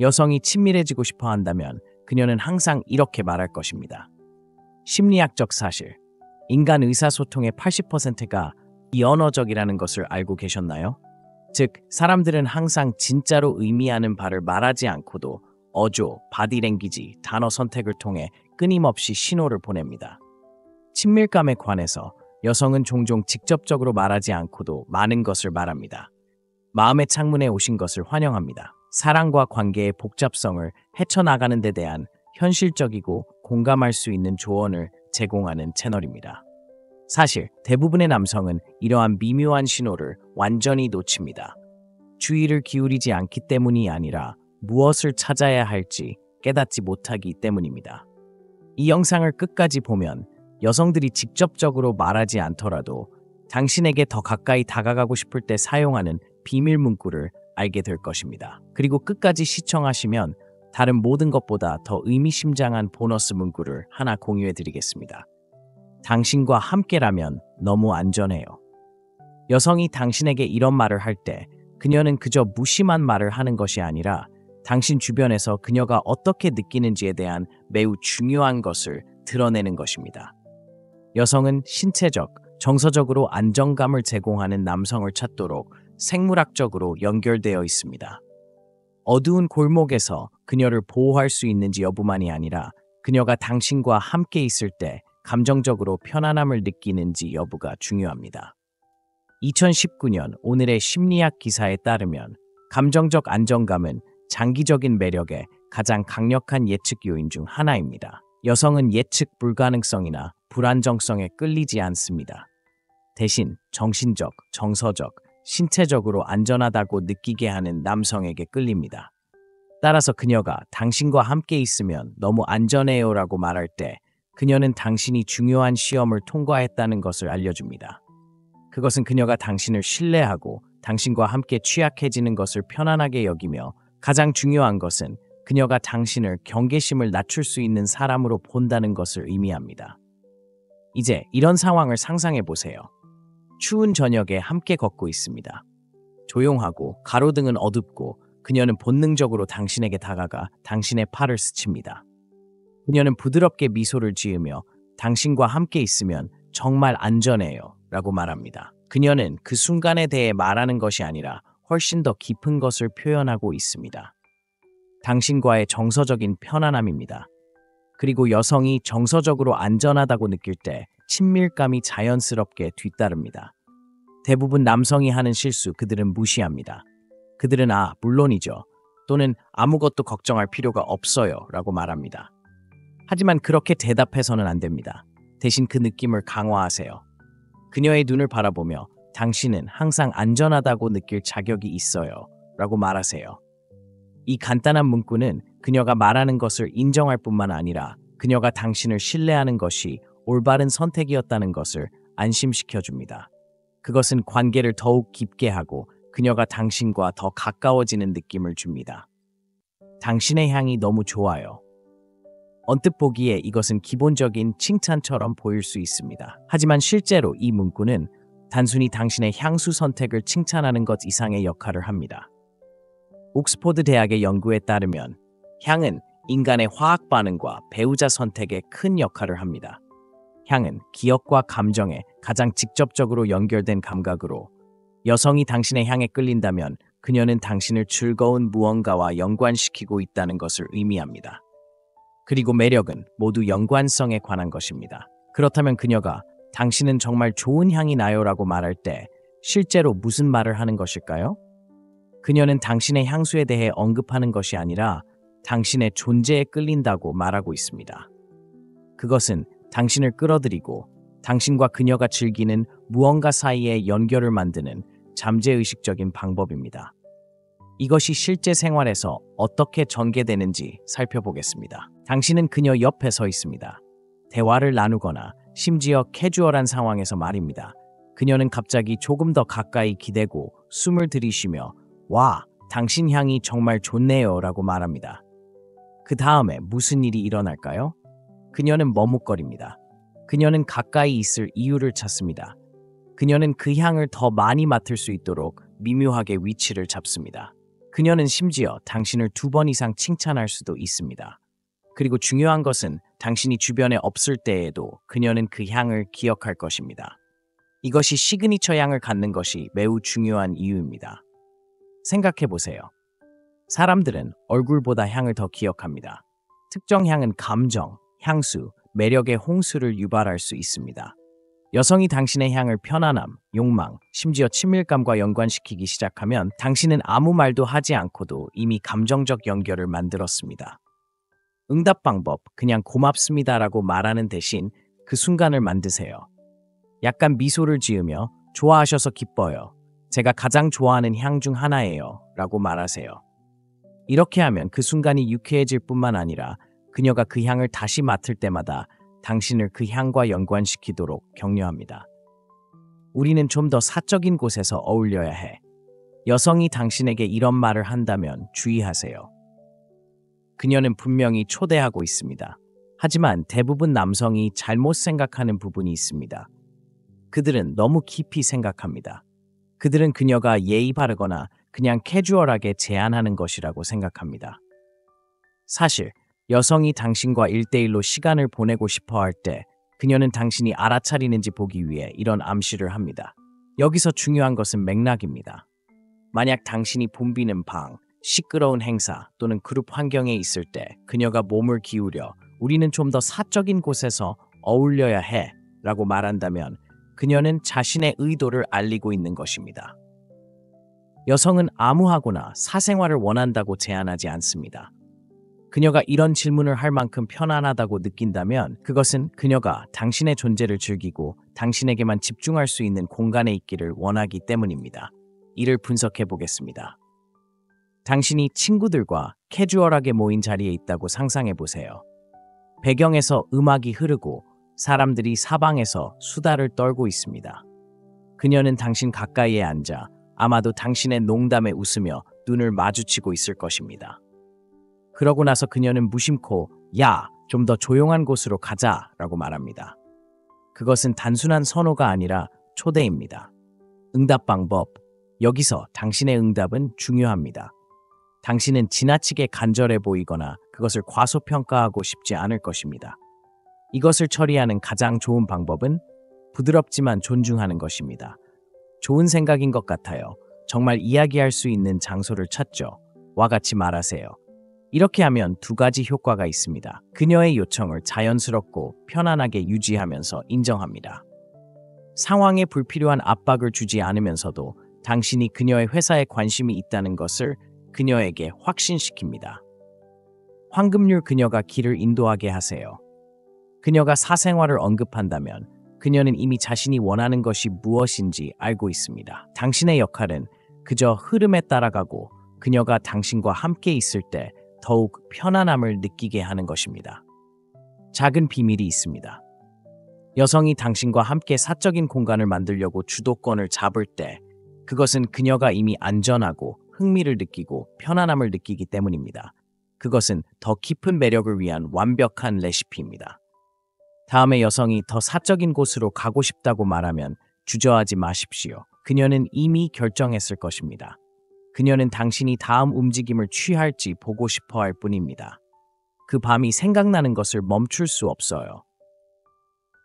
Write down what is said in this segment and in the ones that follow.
여성이 친밀해지고 싶어 한다면 그녀는 항상 이렇게 말할 것입니다. 심리학적 사실. 인간 의사소통의 80%가 비언어적이라는 것을 알고 계셨나요? 즉, 사람들은 항상 진짜로 의미하는 바를 말하지 않고도 어조, 바디랭귀지, 단어 선택을 통해 끊임없이 신호를 보냅니다. 친밀감에 관해서 여성은 종종 직접적으로 말하지 않고도 많은 것을 말합니다. 마음의 창문에 오신 것을 환영합니다. 사랑과 관계의 복잡성을 헤쳐나가는 데 대한 현실적이고 공감할 수 있는 조언을 제공하는 채널입니다. 사실 대부분의 남성은 이러한 미묘한 신호를 완전히 놓칩니다. 주의를 기울이지 않기 때문이 아니라 무엇을 찾아야 할지 깨닫지 못하기 때문입니다. 이 영상을 끝까지 보면 여성들이 직접적으로 말하지 않더라도 당신에게 더 가까이 다가가고 싶을 때 사용하는 비밀 문구를 알게 될 것입니다. 그리고 끝까지 시청하시면 다른 모든 것보다 더 의미심장한 보너스 문구를 하나 공유해 드리겠습니다. 당신과 함께라면 너무 안전해요. 여성이 당신에게 이런 말을 할 때 그녀는 그저 무심한 말을 하는 것이 아니라 당신 주변에서 그녀가 어떻게 느끼는지에 대한 매우 중요한 것을 드러내는 것입니다. 여성은 신체적, 정서적으로 안정감을 제공하는 남성을 찾도록 생물학적으로 연결되어 있습니다. 어두운 골목에서 그녀를 보호할 수 있는지 여부만이 아니라 그녀가 당신과 함께 있을 때 감정적으로 편안함을 느끼는지 여부가 중요합니다. 2019년 오늘의 심리학 기사에 따르면 감정적 안정감은 장기적인 매력의 가장 강력한 예측 요인 중 하나입니다. 여성은 예측 불가능성이나 불안정성에 끌리지 않습니다. 대신 정신적, 정서적, 신체적으로 안전하다고 느끼게 하는 남성에게 끌립니다. 따라서 그녀가 당신과 함께 있으면 너무 안전해요라고 말할 때 그녀는 당신이 중요한 시험을 통과했다는 것을 알려줍니다. 그것은 그녀가 당신을 신뢰하고 당신과 함께 취약해지는 것을 편안하게 여기며 가장 중요한 것은 그녀가 당신을 경계심을 낮출 수 있는 사람으로 본다는 것을 의미합니다. 이제 이런 상황을 상상해 보세요. 추운 저녁에 함께 걷고 있습니다. 조용하고 가로등은 어둡고 그녀는 본능적으로 당신에게 다가가 당신의 팔을 스칩니다. 그녀는 부드럽게 미소를 지으며 당신과 함께 있으면 정말 안전해요 라고 말합니다. 그녀는 그 순간에 대해 말하는 것이 아니라 훨씬 더 깊은 것을 표현하고 있습니다. 당신과의 정서적인 편안함입니다. 그리고 여성이 정서적으로 안전하다고 느낄 때 친밀감이 자연스럽게 뒤따릅니다. 대부분 남성이 하는 실수, 그들은 무시합니다. 그들은 물론이죠. 또는 아무것도 걱정할 필요가 없어요 라고 말합니다. 하지만 그렇게 대답해서는 안 됩니다. 대신 그 느낌을 강화하세요. 그녀의 눈을 바라보며 당신은 항상 안전하다고 느낄 자격이 있어요 라고 말하세요. 이 간단한 문구는 그녀가 말하는 것을 인정할 뿐만 아니라 그녀가 당신을 신뢰하는 것이 올바른 선택이었다는 것을 안심시켜 줍니다. 그것은 관계를 더욱 깊게 하고 그녀가 당신과 더 가까워지는 느낌을 줍니다. 당신의 향이 너무 좋아요. 언뜻 보기에 이것은 기본적인 칭찬처럼 보일 수 있습니다. 하지만 실제로 이 문구는 단순히 당신의 향수 선택을 칭찬하는 것 이상의 역할을 합니다. 옥스퍼드 대학의 연구에 따르면 향은 인간의 화학 반응과 배우자 선택에 큰 역할을 합니다. 향은 기억과 감정에 가장 직접적으로 연결된 감각으로 여성이 당신의 향에 끌린다면 그녀는 당신을 즐거운 무언가와 연관시키고 있다는 것을 의미합니다. 그리고 매력은 모두 연관성에 관한 것입니다. 그렇다면 그녀가 당신은 정말 좋은 향이 나요라고 말할 때 실제로 무슨 말을 하는 것일까요? 그녀는 당신의 향수에 대해 언급하는 것이 아니라 당신의 존재에 끌린다고 말하고 있습니다. 그것은 당신을 끌어들이고 당신과 그녀가 즐기는 무언가 사이에 연결을 만드는 잠재의식적인 방법입니다. 이것이 실제 생활에서 어떻게 전개되는지 살펴보겠습니다. 당신은 그녀 옆에 서 있습니다. 대화를 나누거나 심지어 캐주얼한 상황에서 말입니다. 그녀는 갑자기 조금 더 가까이 기대고 숨을 들이쉬며 와, 당신 향이 정말 좋네요 라고 말합니다. 그 다음에 무슨 일이 일어날까요? 그녀는 머뭇거립니다. 그녀는 가까이 있을 이유를 찾습니다. 그녀는 그 향을 더 많이 맡을 수 있도록 미묘하게 위치를 잡습니다. 그녀는 심지어 당신을 2번 이상 칭찬할 수도 있습니다. 그리고 중요한 것은 당신이 주변에 없을 때에도 그녀는 그 향을 기억할 것입니다. 이것이 시그니처 향을 갖는 것이 매우 중요한 이유입니다. 생각해 보세요. 사람들은 얼굴보다 향을 더 기억합니다. 특정 향은 감정, 향수, 매력의 홍수를 유발할 수 있습니다. 여성이 당신의 향을 편안함, 욕망, 심지어 친밀감과 연관시키기 시작하면 당신은 아무 말도 하지 않고도 이미 감정적 연결을 만들었습니다. 응답 방법, 그냥 고맙습니다라고 말하는 대신 그 순간을 만드세요. 약간 미소를 지으며 좋아하셔서 기뻐요. 제가 가장 좋아하는 향 중 하나예요. 라고 말하세요. 이렇게 하면 그 순간이 유쾌해질 뿐만 아니라 그녀가 그 향을 다시 맡을 때마다 당신을 그 향과 연관시키도록 격려합니다. 우리는 좀 더 사적인 곳에서 어울려야 해. 여성이 당신에게 이런 말을 한다면 주의하세요. 그녀는 분명히 초대하고 있습니다. 하지만 대부분 남성이 잘못 생각하는 부분이 있습니다. 그들은 너무 깊이 생각합니다. 그들은 그녀가 예의 바르거나 그냥 캐주얼하게 제안하는 것이라고 생각합니다. 사실 여성이 당신과 1대1로 시간을 보내고 싶어 할 때 그녀는 당신이 알아차리는지 보기 위해 이런 암시를 합니다. 여기서 중요한 것은 맥락입니다. 만약 당신이 붐비는 방, 시끄러운 행사 또는 그룹 환경에 있을 때 그녀가 몸을 기울여 우리는 좀 더 사적인 곳에서 어울려야 해 라고 말한다면 그녀는 자신의 의도를 알리고 있는 것입니다. 여성은 암무하거나 사생활을 원한다고 제안하지 않습니다. 그녀가 이런 질문을 할 만큼 편안하다고 느낀다면 그것은 그녀가 당신의 존재를 즐기고 당신에게만 집중할 수 있는 공간에 있기를 원하기 때문입니다. 이를 분석해 보겠습니다. 당신이 친구들과 캐주얼하게 모인 자리에 있다고 상상해 보세요. 배경에서 음악이 흐르고 사람들이 사방에서 수다를 떨고 있습니다. 그녀는 당신 가까이에 앉아 아마도 당신의 농담에 웃으며 눈을 마주치고 있을 것입니다. 그러고 나서 그녀는 무심코 야, 좀 더 조용한 곳으로 가자 라고 말합니다. 그것은 단순한 선호가 아니라 초대입니다. 응답 방법. 여기서 당신의 응답은 중요합니다. 당신은 지나치게 간절해 보이거나 그것을 과소평가하고 싶지 않을 것입니다. 이것을 처리하는 가장 좋은 방법은 부드럽지만 존중하는 것입니다. 좋은 생각인 것 같아요. 정말 이야기할 수 있는 장소를 찾죠. 와 같이 말하세요. 이렇게 하면 2가지 효과가 있습니다. 그녀의 요청을 자연스럽고 편안하게 유지하면서 인정합니다. 상황에 불필요한 압박을 주지 않으면서도 당신이 그녀의 회사에 관심이 있다는 것을 그녀에게 확신시킵니다. 황금률 그녀가 길을 인도하게 하세요. 그녀가 사생활을 언급한다면 그녀는 이미 자신이 원하는 것이 무엇인지 알고 있습니다. 당신의 역할은 그저 흐름에 따라가고 그녀가 당신과 함께 있을 때 더욱 편안함을 느끼게 하는 것입니다. 작은 비밀이 있습니다. 여성이 당신과 함께 사적인 공간을 만들려고 주도권을 잡을 때 그것은 그녀가 이미 안전하고 흥미를 느끼고 편안함을 느끼기 때문입니다. 그것은 더 깊은 매력을 위한 완벽한 레시피입니다. 다음에 여성이 더 사적인 곳으로 가고 싶다고 말하면 주저하지 마십시오. 그녀는 이미 결정했을 것입니다. 그녀는 당신이 다음 움직임을 취할지 보고 싶어 할 뿐입니다. 그 밤이 생각나는 것을 멈출 수 없어요.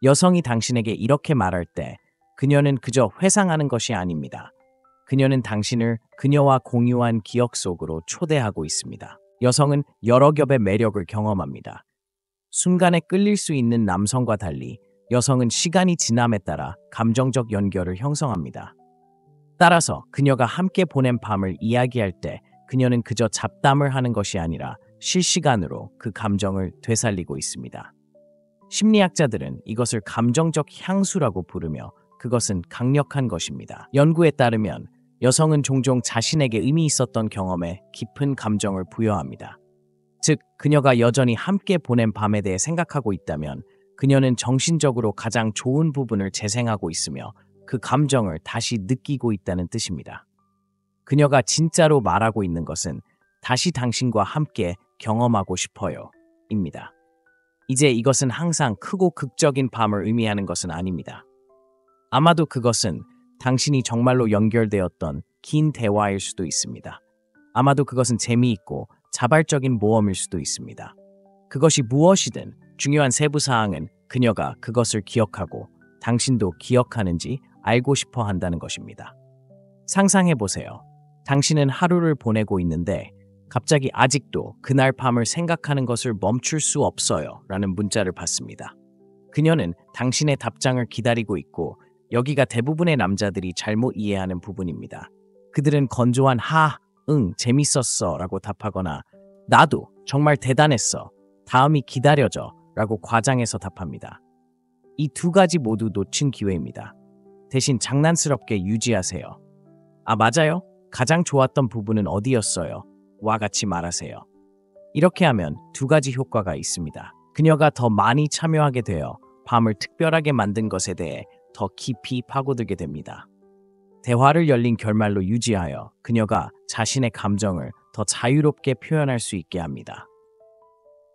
여성이 당신에게 이렇게 말할 때 그녀는 그저 회상하는 것이 아닙니다. 그녀는 당신을 그녀와 공유한 기억 속으로 초대하고 있습니다. 여성은 여러 겹의 매력을 경험합니다. 순간에 끌릴 수 있는 남성과 달리 여성은 시간이 지남에 따라 감정적 연결을 형성합니다. 따라서 그녀가 함께 보낸 밤을 이야기할 때 그녀는 그저 잡담을 하는 것이 아니라 실시간으로 그 감정을 되살리고 있습니다. 심리학자들은 이것을 감정적 향수라고 부르며 그것은 강력한 것입니다. 연구에 따르면 여성은 종종 자신에게 의미 있었던 경험에 깊은 감정을 부여합니다. 즉, 그녀가 여전히 함께 보낸 밤에 대해 생각하고 있다면 그녀는 정신적으로 가장 좋은 부분을 재생하고 있으며 그 감정을 다시 느끼고 있다는 뜻입니다. 그녀가 진짜로 말하고 있는 것은 다시 당신과 함께 경험하고 싶어요 입니다. 이제 이것은 항상 크고 극적인 밤을 의미하는 것은 아닙니다. 아마도 그것은 당신이 정말로 연결되었던 긴 대화일 수도 있습니다. 아마도 그것은 재미있고 자발적인 모험일 수도 있습니다. 그것이 무엇이든 중요한 세부 사항은 그녀가 그것을 기억하고 당신도 기억하는지 알고 싶어 한다는 것입니다. 상상해 보세요. 당신은 하루를 보내고 있는데 갑자기 아직도 그날 밤을 생각하는 것을 멈출 수 없어요 라는 문자를 받습니다. 그녀는 당신의 답장을 기다리고 있고 여기가 대부분의 남자들이 잘못 이해하는 부분입니다. 그들은 건조한 응, 재밌었어 라고 답하거나 나도 정말 대단했어. 다음이 기다려져 라고 과장해서 답합니다. 이 두 가지 모두 놓친 기회입니다. 대신 장난스럽게 유지하세요. 아, 맞아요? 가장 좋았던 부분은 어디였어요? 와 같이 말하세요. 이렇게 하면 두 가지 효과가 있습니다. 그녀가 더 많이 참여하게 되어 밤을 특별하게 만든 것에 대해 더 깊이 파고들게 됩니다. 대화를 열린 결말로 유지하여 그녀가 자신의 감정을 더 자유롭게 표현할 수 있게 합니다.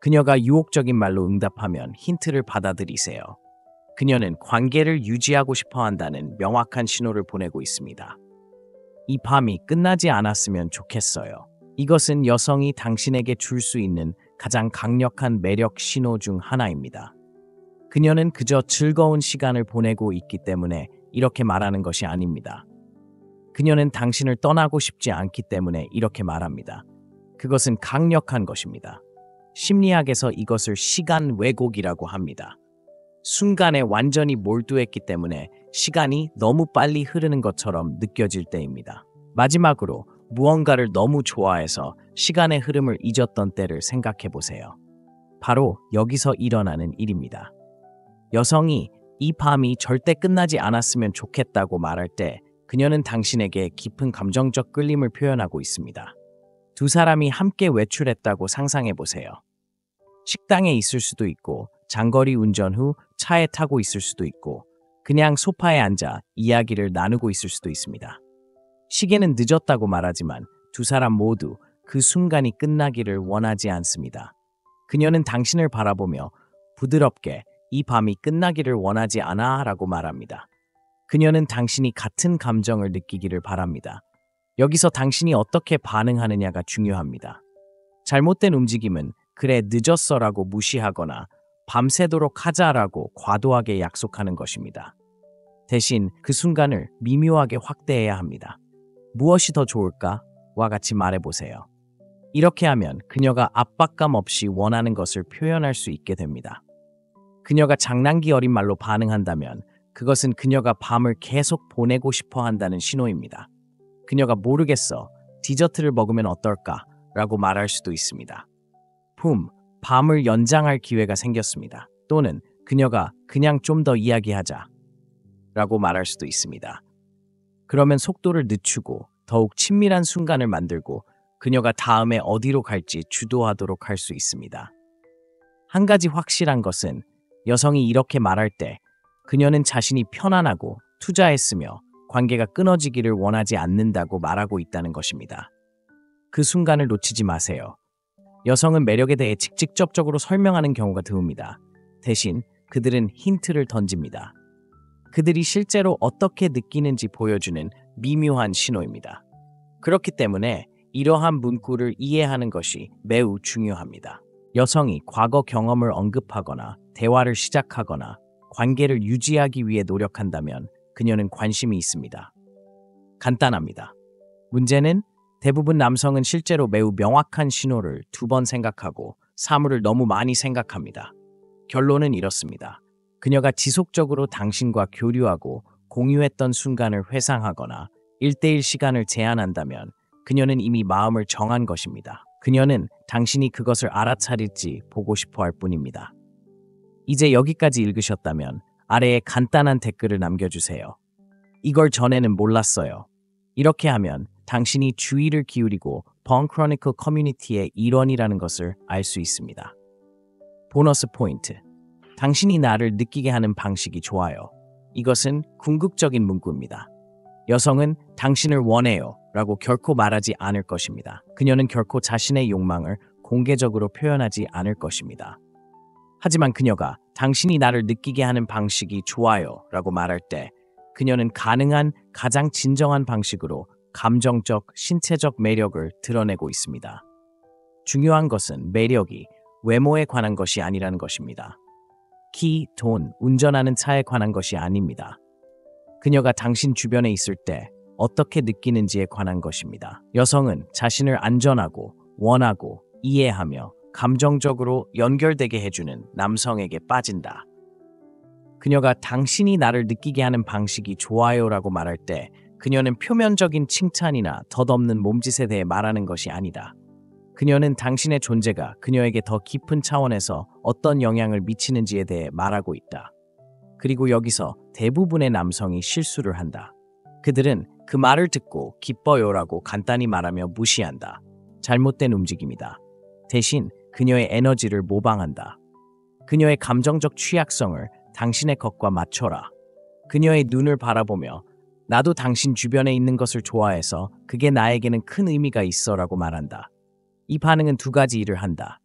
그녀가 유혹적인 말로 응답하면 힌트를 받아들이세요. 그녀는 관계를 유지하고 싶어 한다는 명확한 신호를 보내고 있습니다. 이 밤이 끝나지 않았으면 좋겠어요. 이것은 여성이 당신에게 줄 수 있는 가장 강력한 매력 신호 중 하나입니다. 그녀는 그저 즐거운 시간을 보내고 있기 때문에 이렇게 말하는 것이 아닙니다. 그녀는 당신을 떠나고 싶지 않기 때문에 이렇게 말합니다. 그것은 강력한 것입니다. 심리학에서 이것을 시간 왜곡이라고 합니다. 순간에 완전히 몰두했기 때문에 시간이 너무 빨리 흐르는 것처럼 느껴질 때입니다. 마지막으로 무언가를 너무 좋아해서 시간의 흐름을 잊었던 때를 생각해 보세요. 바로 여기서 일어나는 일입니다. 여성이 이 밤이 절대 끝나지 않았으면 좋겠다고 말할 때 그녀는 당신에게 깊은 감정적 끌림을 표현하고 있습니다. 두 사람이 함께 외출했다고 상상해 보세요. 식당에 있을 수도 있고 장거리 운전 후 차에 타고 있을 수도 있고 그냥 소파에 앉아 이야기를 나누고 있을 수도 있습니다. 시계는 늦었다고 말하지만 두 사람 모두 그 순간이 끝나기를 원하지 않습니다. 그녀는 당신을 바라보며 부드럽게 이 밤이 끝나기를 원하지 않아 라고 말합니다. 그녀는 당신이 같은 감정을 느끼기를 바랍니다. 여기서 당신이 어떻게 반응하느냐가 중요합니다. 잘못된 움직임은 그래 늦었어라고 무시하거나 밤새도록 하자라고 과도하게 약속하는 것입니다. 대신 그 순간을 미묘하게 확대해야 합니다. 무엇이 더 좋을까? 와 같이 말해보세요. 이렇게 하면 그녀가 압박감 없이 원하는 것을 표현할 수 있게 됩니다. 그녀가 장난기 어린 말로 반응한다면 그것은 그녀가 밤을 계속 보내고 싶어 한다는 신호입니다. 그녀가 모르겠어, 디저트를 먹으면 어떨까? 라고 말할 수도 있습니다. 밤을 연장할 기회가 생겼습니다. 또는 그녀가 그냥 좀 더 이야기하자 라고 말할 수도 있습니다. 그러면 속도를 늦추고 더욱 친밀한 순간을 만들고 그녀가 다음에 어디로 갈지 주도하도록 할 수 있습니다. 한 가지 확실한 것은 여성이 이렇게 말할 때 그녀는 자신이 편안하고 투자했으며 관계가 끊어지기를 원하지 않는다고 말하고 있다는 것입니다. 그 순간을 놓치지 마세요. 여성은 매력에 대해 직접적으로 설명하는 경우가 드뭅니다. 대신 그들은 힌트를 던집니다. 그들이 실제로 어떻게 느끼는지 보여주는 미묘한 신호입니다. 그렇기 때문에 이러한 문구를 이해하는 것이 매우 중요합니다. 여성이 과거 경험을 언급하거나 대화를 시작하거나 관계를 유지하기 위해 노력한다면 그녀는 관심이 있습니다. 간단합니다. 문제는 대부분 남성은 실제로 매우 명확한 신호를 두 번 생각하고 사물을 너무 많이 생각합니다. 결론은 이렇습니다. 그녀가 지속적으로 당신과 교류하고 공유했던 순간을 회상하거나 1대1 시간을 제한한다면 그녀는 이미 마음을 정한 것입니다. 그녀는 당신이 그것을 알아차릴지 보고 싶어 할 뿐입니다. 이제 여기까지 읽으셨다면 아래에 간단한 댓글을 남겨주세요. 이걸 전에는 몰랐어요. 이렇게 하면 당신이 주의를 기울이고 번 크로니클 커뮤니티의 일원이라는 것을 알 수 있습니다. 보너스 포인트. 당신이 나를 느끼게 하는 방식이 좋아요. 이것은 궁극적인 문구입니다. 여성은 당신을 원해요 라고 결코 말하지 않을 것입니다. 그녀는 결코 자신의 욕망을 공개적으로 표현하지 않을 것입니다. 하지만 그녀가 당신이 나를 느끼게 하는 방식이 좋아요 라고 말할 때 그녀는 가능한 가장 진정한 방식으로 감정적, 신체적 매력을 드러내고 있습니다. 중요한 것은 매력이 외모에 관한 것이 아니라는 것입니다. 키, 돈, 운전하는 차에 관한 것이 아닙니다. 그녀가 당신 주변에 있을 때 어떻게 느끼는지에 관한 것입니다. 여성은 자신을 안전하고 원하고 이해하며 감정적으로 연결되게 해주는 남성에게 빠진다. 그녀가 당신이 나를 느끼게 하는 방식이 좋아요라고 말할 때 그녀는 표면적인 칭찬이나 덧없는 몸짓에 대해 말하는 것이 아니다. 그녀는 당신의 존재가 그녀에게 더 깊은 차원에서 어떤 영향을 미치는지에 대해 말하고 있다. 그리고 여기서 대부분의 남성이 실수를 한다. 그들은 그 말을 듣고 기뻐요라고 간단히 말하며 무시한다. 잘못된 움직임이다. 대신 그녀의 에너지를 모방한다. 그녀의 감정적 취약성을 당신의 것과 맞춰라. 그녀의 눈을 바라보며 나도 당신 주변에 있는 것을 좋아해서 그게 나에게는 큰 의미가 있어라고 말한다. 이 반응은 두 가지 일을 한다.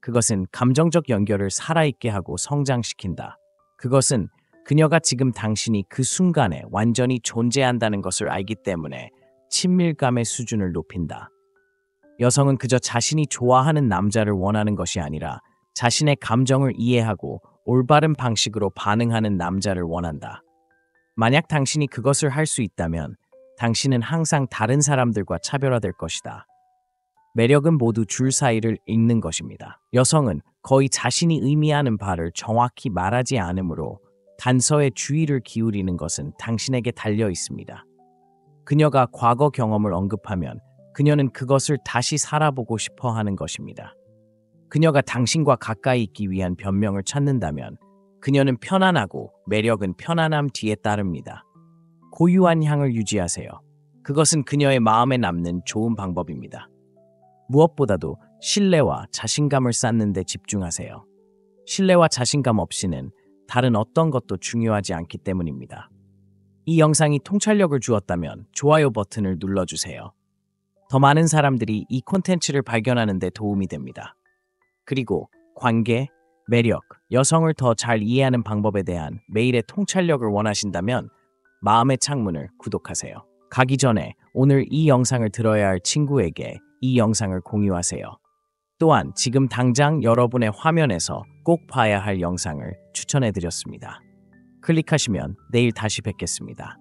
그것은 감정적 연결을 살아있게 하고 성장시킨다. 그것은 그녀가 지금 당신이 그 순간에 완전히 존재한다는 것을 알기 때문에 친밀감의 수준을 높인다. 여성은 그저 자신이 좋아하는 남자를 원하는 것이 아니라 자신의 감정을 이해하고 올바른 방식으로 반응하는 남자를 원한다. 만약 당신이 그것을 할 수 있다면 당신은 항상 다른 사람들과 차별화될 것이다. 매력은 모두 줄 사이를 읽는 것입니다. 여성은 거의 자신이 의미하는 바를 정확히 말하지 않으므로 단서에 주의를 기울이는 것은 당신에게 달려 있습니다. 그녀가 과거 경험을 언급하면 그녀는 그것을 다시 살아보고 싶어 하는 것입니다. 그녀가 당신과 가까이 있기 위한 변명을 찾는다면 그녀는 편안하고 매력은 편안함 뒤에 따릅니다. 고유한 향을 유지하세요. 그것은 그녀의 마음에 남는 좋은 방법입니다. 무엇보다도 신뢰와 자신감을 쌓는 데 집중하세요. 신뢰와 자신감 없이는 다른 어떤 것도 중요하지 않기 때문입니다. 이 영상이 통찰력을 주었다면 좋아요 버튼을 눌러주세요. 더 많은 사람들이 이 콘텐츠를 발견하는 데 도움이 됩니다. 그리고 관계, 매력, 여성을 더 잘 이해하는 방법에 대한 매일의 통찰력을 원하신다면 마음의 창문을 구독하세요. 가기 전에 오늘 이 영상을 들어야 할 친구에게 이 영상을 공유하세요. 또한 지금 당장 여러분의 화면에서 꼭 봐야 할 영상을 추천해드렸습니다. 클릭하시면 내일 다시 뵙겠습니다.